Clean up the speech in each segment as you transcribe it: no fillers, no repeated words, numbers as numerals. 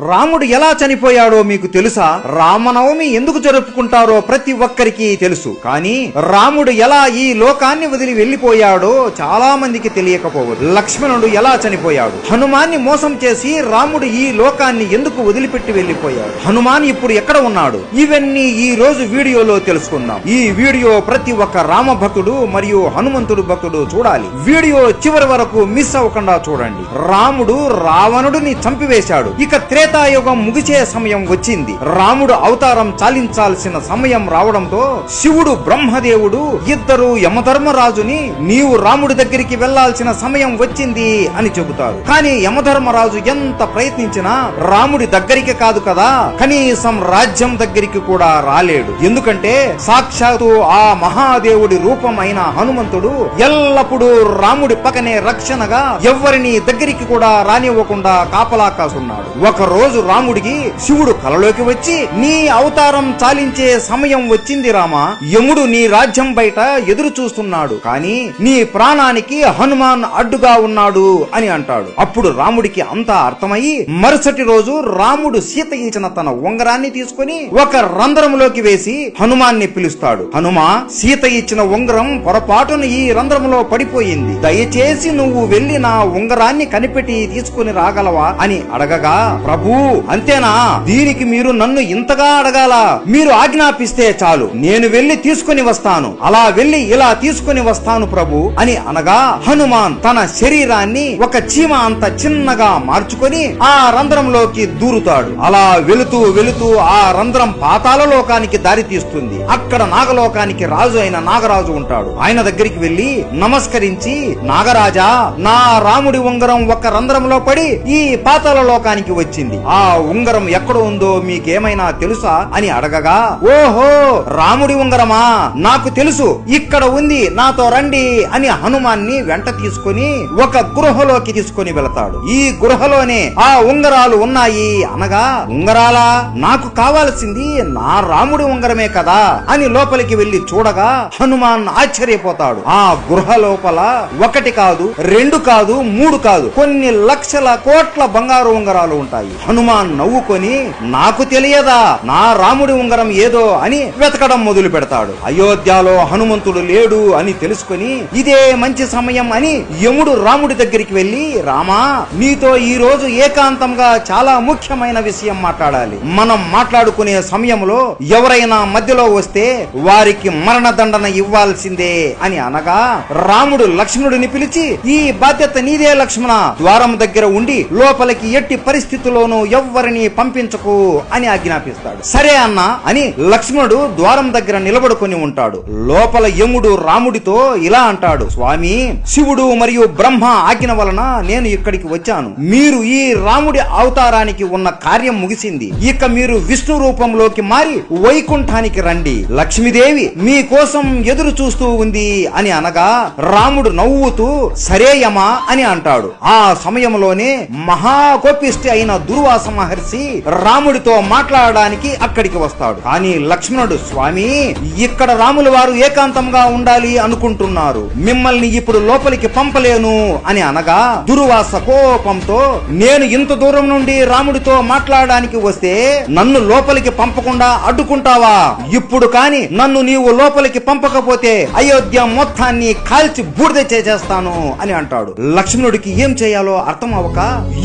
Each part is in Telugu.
రాముడు ఎలా చనిపోయాడో మీకు తెలుసా? రామనవమి ఎందుకు జరుపుకుంటారో ప్రతి ఒక్కరికి తెలుసు. కానీ రాముడు ఎలా ఈ లోకాన్ని వదిలి వెళ్లిపోయాడో చాలా మందికి తెలియకపోవచ్చు. లక్ష్మణుడు ఎలా చనిపోయాడు? హనుమాన్ని మోసం చేసి రాముడు ఈ లోకాన్ని ఎందుకు వదిలిపెట్టి వెళ్లిపోయాడు? హనుమాన్ ఇప్పుడు ఎక్కడ ఉన్నాడు? ఇవన్నీ ఈ రోజు వీడియోలో తెలుసుకుందాం. ఈ వీడియో ప్రతి ఒక్క రామ భక్తుడు మరియు హనుమంతుడు భక్తుడు చూడాలి. వీడియో చివరి వరకు మిస్ అవ్వకుండా చూడండి. రాముడు రావణుడిని చంపివేశాడు. ఇక త్రేతాయుగం ముగిసే సమయం వచ్చింది. రాముడు అవతారం చాలించాల్సిన సమయం రావడంతో శివుడు బ్రహ్మదేవుడు ఇద్దరు యమధర్మరాజుని నీవు రాముడి దగ్గరికి వెళ్లాల్సిన సమయం వచ్చింది అని చెబుతారు. కానీ యమధర్మరాజు ఎంత ప్రయత్నించినా రాముడి దగ్గరికి కాదు కదా, కనీసం రాజ్యం దగ్గరికి కూడా రాలేడు. ఎందుకంటే సాక్షాత్తు ఆ మహాదేవుడి రూపం అయిన హనుమంతుడు ఎల్లప్పుడూ రాముడి పక్కనే రక్షణగా ఎవ్వరిని దగ్గరికి కూడా రానివ్వకుండా కాపలా కాసున్నాడు. ఒక రోజు రాముడికి శివుడు కలలోకి వచ్చి నీ అవతారం చాలించే సమయం వచ్చింది రామా, యముడు నీ రాజ్యం బయట ఎదురు చూస్తున్నాడు, కానీ నీ ప్రాణానికి హనుమాన్ అడ్డుగా ఉన్నాడు అని అంటాడు. అప్పుడు రాముడికి అంతా అర్థమయ్యి మరుసటి రోజు రాముడు సీత ఇచ్చిన తన ఉంగరాన్ని తీసుకుని ఒక రంధ్రంలోకి వేసి హనుమాన్ని పిలుస్తాడు. హనుమా, సీత ఇచ్చిన ఉంగరం పొరపాటున ఈ రంధ్రంలో పడిపోయింది, దయచేసి నువ్వు వెళ్లి నా ఉంగరాన్ని కనిపెట్టి తీసుకుని రాగలవా అని అడగగా, ప్రభు అంతేనా, దీనికి మీరు నన్ను ఇంతగా అడగాల, మీరు ఆజ్ఞాపిస్తే చాలు, నేను వెళ్లి తీసుకుని వస్తాను, అలా వెళ్లి ఇలా తీసుకుని వస్తాను ప్రభు అని అనగా హనుమాన్ తన శరీరాన్ని ఒక చీమ అంత చిన్నగా మార్చుకొని ఆ రంధ్రంలోకి దూరుతాడు. అలా వెళుతూ వెళుతూ ఆ రంధ్రం పాతాళ లోకానికి దారి తీస్తుంది. అక్కడ నాగలోకానికి రాజు అయిన నాగరాజు ఉంటాడు. ఆయన దగ్గరికి వెళ్లి నమస్కరించి, నాగరాజా, నా రాముడి ఉంగరం ఒక రంధ్రంలో పడి ఈ పాతాళ లోకానికి వచ్చింది, ఆ ఉంగరం ఎక్కడ ఉందో మీకేమైనా తెలుసా అని అడగగా, ఓహో రాముడి ఉంగరమా, నాకు తెలుసు, ఇక్కడ ఉంది, నాతో రండి అని హనుమాన్ని వెంట తీసుకుని ఒక గృహలోకి తీసుకుని వెళతాడు. ఈ గృహలోనే ఆ ఉంగరాలు ఉన్నాయి అనగా, ఉంగరాలా, నాకు కావాల్సింది నా రాముడి ఉంగరమే కదా అని లోపలికి వెళ్లి చూడగా హనుమాన్ ఆశ్చర్యపోతాడు. ఆ గృహ లోపల ఒకటి కాదు, రెండు కాదు, మూడు కాదు, కొన్ని లక్షల కోట్ల బంగారు ఉంగరాలు ఉంటాయి. హనుమాన్ నవ్వుకొని, నాకు తెలియదా నా రాముడి ఉంగరం ఏదో అని వెతకడం మొదలు పెడతాడు. అయోధ్యలో హనుమంతుడు లేడు అని తెలుసుకొని ఇదే మంచి సమయం అని యముడు రాముడి దగ్గరికి వెళ్లి, రామా, నీతో ఈ రోజు ఏకాంతంగా చాలా ముఖ్యమైన విషయం మాట్లాడాలి, మనం మాట్లాడుకునే సమయంలో ఎవరైనా మధ్యలో వస్తే వారికి మరణదండన ఇవ్వాల్సిందే అని అనగా రాముడు లక్ష్మణుడిని పిలిచి, ఈ బాధ్యత నీదే లక్ష్మణ, ద్వారం దగ్గర ఉండి లోపలికి ఎట్టి పరిస్థితుల్లోనూ ఎవ్వరిని పంపించకు అని ఆజ్ఞాపిస్తాడు. సరే అన్న అని లక్ష్మణుడు ద్వారం దగ్గర నిలబడుకొని ఉంటాడు. లోపల యముడు రాముడితో ఇలా అంటాడు, స్వామి, శివుడు మరియు బ్రహ్మ ఆజ్ఞ వలన నేను ఇక్కడికి వచ్చాను. మీరు ఈ రాముడి అవతారానికి ఉన్న కార్యం ముగిసింది, ఇక మీరు విష్ణు రూపంలోకి మారి వైకుంఠానికి రండి, లక్ష్మీదేవి మీ కోసం ఎదురు చూస్తూ ఉంది అని అనగా రాముడు నవ్వుతూ సరే యమా అని అంటాడు. ఆ సమయంలోనే మహాకోపిష్టి అయిన దుర్వాస మహర్షి రాముడితో మాట్లాడడానికి అక్కడికి వస్తాడు. కానీ లక్ష్మణుడు, స్వామి, ఇక్కడ రాముల వారు ఏకాంతంగా ఉండాలి అనుకుంటున్నారు, మిమ్మల్ని ఇప్పుడు లోపలికి పంపలేను అని అనగా దుర్వాస కోపంతో, నేను ఇంత దూరం నుండి రాముడితో మాట్లాడడానికి వస్తే నన్ను లోపలికి పంపకుండా అడ్డుకుంటావా? ఇప్పుడు కాని నన్ను నీవు లోపలికి పంపకపోతే అయోధ్య మొత్తాన్ని కాల్చి బూడిద చేసేస్తాను అని అంటాడు. లక్ష్మణుడికి ఏం చేయాలో అర్థం అవ్వక,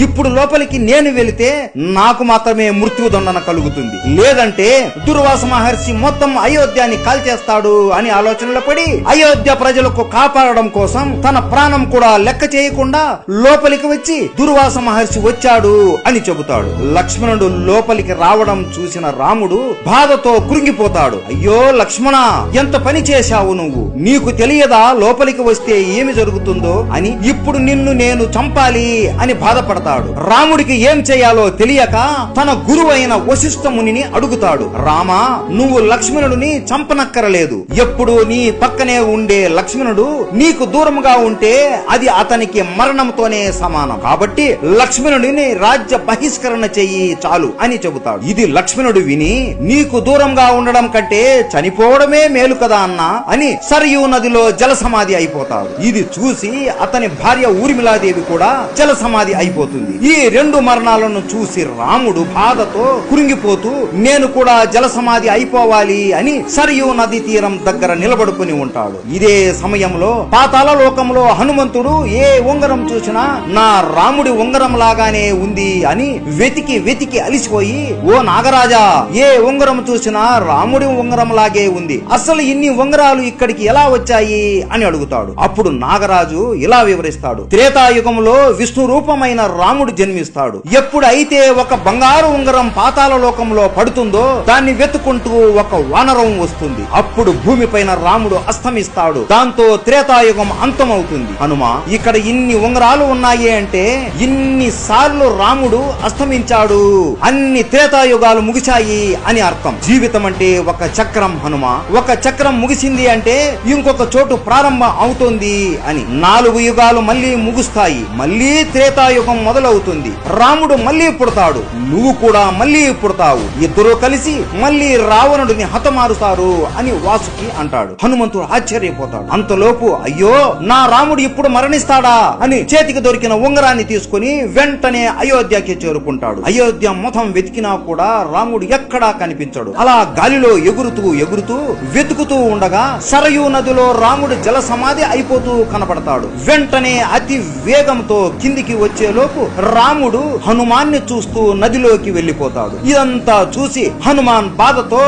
ఇప్పుడు లోపలికి నేను వెళితే నాకు మాత్రమే మృత్యుదండన కలుగుతుంది, లేదంటే దుర్వాస మహర్షి మొత్తం అయోధ్యాన్ని కాల్చేస్తాడు అని ఆలోచనలో పడి అయోధ్య ప్రజలకు కాపాడడం కోసం తన ప్రాణం కూడా లెక్క చేయకుండా లోపలికి వచ్చి దుర్వాస మహర్షి వచ్చాడు అని చెబుతాడు. లక్ష్మణుడు లోపలికి రావడం చూసిన రాముడు బాధతో కృంగిపోతాడు. అయ్యో లక్ష్మణ, ఎంత పని చేశావు నువ్వు, నీకు తెలియదా లోపలికి వస్తే ఏమి జరుగుతుందో అని, ఇప్పుడు నిన్ను నేను చంపాలి అని బాధపడతాడు. రాముడికి ఏం చేయాలో తెలియక తన గురువు అయిన వశిష్ఠ మునిని అడుగుతాడు, రామా, నువ్వు లక్ష్మణుడిని చంపనక్కరలేదు, ఎప్పుడు నీ పక్కనే ఉండే లక్ష్మణుడు నీకు దూరంగా ఉంటే అది అతనికి మరణంతోనే సమానం, కాబట్టి లక్ష్మణుడిని రాజ్య బహిష్కరణ చెయ్యి చాలు అని చెబుతాడు. ఇది లక్ష్మణుడు విని, నీకు దూరంగా ఉండడం కంటే చనిపోవడమే మేలు కదా అన్నా అని సరయూ నదిలో జల సమాధి అయిపోతాడు. ఇది చూసి అతని భార్య ఊర్మిళాదేవి కూడా జల సమాధి అయిపోతుంది. ఈ రెండు మరణాలను ఉంగరమును చూసి రాముడు బాధతో కురింగిపోతూ నేను కూడా జల సమాధి అయిపోవాలి అని సరియు నది తీరం దగ్గర నిలబడుకుని ఉంటాడు. ఇదే సమయంలో పాతాళ లోకంలో హనుమంతుడు ఏ ఉంగరం చూసినా నా రాముడి ఉంగరం లాగానే ఉంది అని వెతికి వెతికి అలిసిపోయి, ఓ నాగరాజా, ఏ ఉంగరం చూసినా రాముడి ఉంగరం లాగే ఉంది, అసలు ఇన్ని ఉంగరాలు ఇక్కడికి ఎలా వచ్చాయి అని అడుగుతాడు. అప్పుడు నాగరాజు ఇలా వివరిస్తాడు. త్రేతాయుగంలో విష్ణు రూపమైన రాముడు జన్మిస్తాడు. ఎప్పుడైతే ఒక బంగారు ఉంగరం పాతాళ లోకంలో పడుతుందో దాన్ని వెతుకుంటూ ఒక వానరం వస్తుంది. అప్పుడు భూమిపైన రాముడు అస్తమిస్తాడు. దాంతో త్రేతాయుగం అంతమవుతుంది. హనుమ, ఇక్కడ ఇన్ని ఉంగరాలు ఉన్నాయి అంటే ఇన్ని సార్లు రాముడు అస్తమించాడు, అన్ని త్రేతాయుగాలు ముగిశాయి అని అర్థం. జీవితం అంటే ఒక చక్రం హనుమ. ఒక చక్రం ముగిసింది అంటే ఇంకొక చోటు ప్రారంభం అవుతుంది అని. 4 యుగాలు మళ్ళీ ముగుస్తాయి, మళ్ళీ త్రేతాయుగం మొదలవుతుంది. రాముడు మళ్ళీ పుడతాడు, నువ్వు కూడా మళ్ళీ పుడతావు, ఇద్దరు కలిసి మళ్ళీ రావణుడిని హతమారుతారు అని వాసుకి అంటాడు. హనుమంతుడు ఆశ్చర్యపోతాడు. అంతలోపు అయ్యో, నా రాముడు ఇప్పుడు మరణిస్తాడా అని చేతికి దొరికిన ఉంగరాన్ని తీసుకుని వెంటనే అయోధ్యకి చేరుకుంటాడు. అయోధ్య మొత్తం వెతికినా కూడా రాముడు ఎక్కడా కనిపించడు. అలా గాలిలో ఎగురుతూ ఎగురుతూ వెతుకుతూ ఉండగా సరయూ నదిలో రాముడు జల సమాధి అయిపోతూ కనపడతాడు. వెంటనే అతి వేగంతో కిందికి వచ్చేలోపు రాముడు హనుమాన్ని చూస్తూ నదిలోకి వెళ్లిపోతాడు. ఇదంతా చూసి హనుమాన్ బాధతో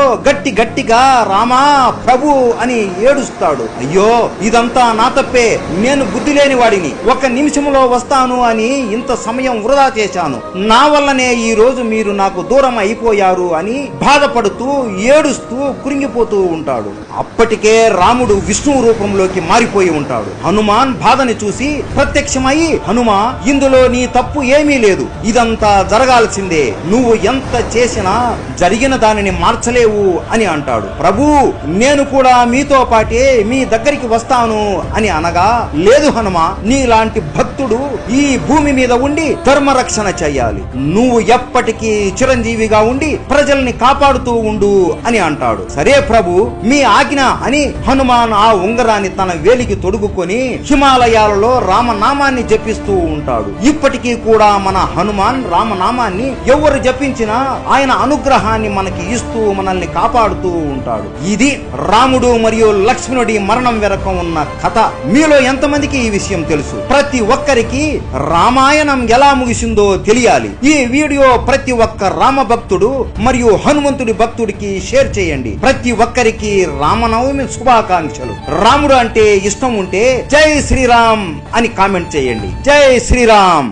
గట్టిగా రామా ప్రభు అని ఏడుస్తాడు. అయ్యో, ఇదంతా నా తప్పే, నేను బుద్ధి లేని వాడిని, 1 నిమిషంలో వస్తాను అని ఇంత సమయం వృధా చేశాను, నా వల్లనే ఈ రోజు మీరు నాకు దూరం అయిపోయారు అని బాధపడుతూ ఏడుస్తూ కురింగిపోతూ ఉంటాడు. అప్పటికే రాముడు విష్ణు రూపంలోకి మారిపోయి ఉంటాడు. హనుమాన్ బాధని చూసి ప్రత్యక్షమై, హనుమా, ఇందులో నీ తప్పు ఏమీ లేదు, ఇదంతా జరగాల్సిందే, నువ్వు ఎంత చేసినా జరిగిన దానిని మార్చలేవు అని అంటాడు. ప్రభు, నేను కూడా మీతో పాటే మీ దగ్గరికి వస్తాను అని అనగా, లేదు హనుమ, నీలాంటి భక్తుడు ఈ భూమి మీద ఉండి ధర్మరక్షణ చెయ్యాలి, నువ్వు ఎప్పటికీ చిరంజీవిగా ఉండి ప్రజల్ని కాపాడుతూ ఉండు అని అంటాడు. సరే ప్రభు, మీ ఆజ్ఞ అని హనుమాన్ ఆ ఉంగరాన్ని తన వేలికి తొడుగుకొని హిమాలయాలలో రామనామాన్ని జపిస్తూ ఉంటాడు. ఇప్పటికీ కూడా మన హనుమాన్ రామనామాన్ని ఎవరు జపించినా ఆయన అనుగ్రహాన్ని మనకి ఇస్తూ మనల్ని కాపాడుతూ ఉంటాడు. ఇది రాముడు మరియు లక్ష్మణుడి మరణం వెనక ఉన్న కథ. మీలో ఎంతమందికి ఈ విషయం తెలుసు? ప్రతి ఒక్కరికి రామాయణం ఎలా ముగిసిందో తెలియాలి. ఈ వీడియో ప్రతి ఒక్క రామ భక్తుడు మరియు హనుమంతుడి భక్తుడికి షేర్ చేయండి. ప్రతి ఒక్కరికి రామనవమి శుభాకాంక్షలు. రాముడు అంటే ఇష్టం ఉంటే జై శ్రీరామ్ అని కామెంట్ చేయండి. జై శ్రీరామ్.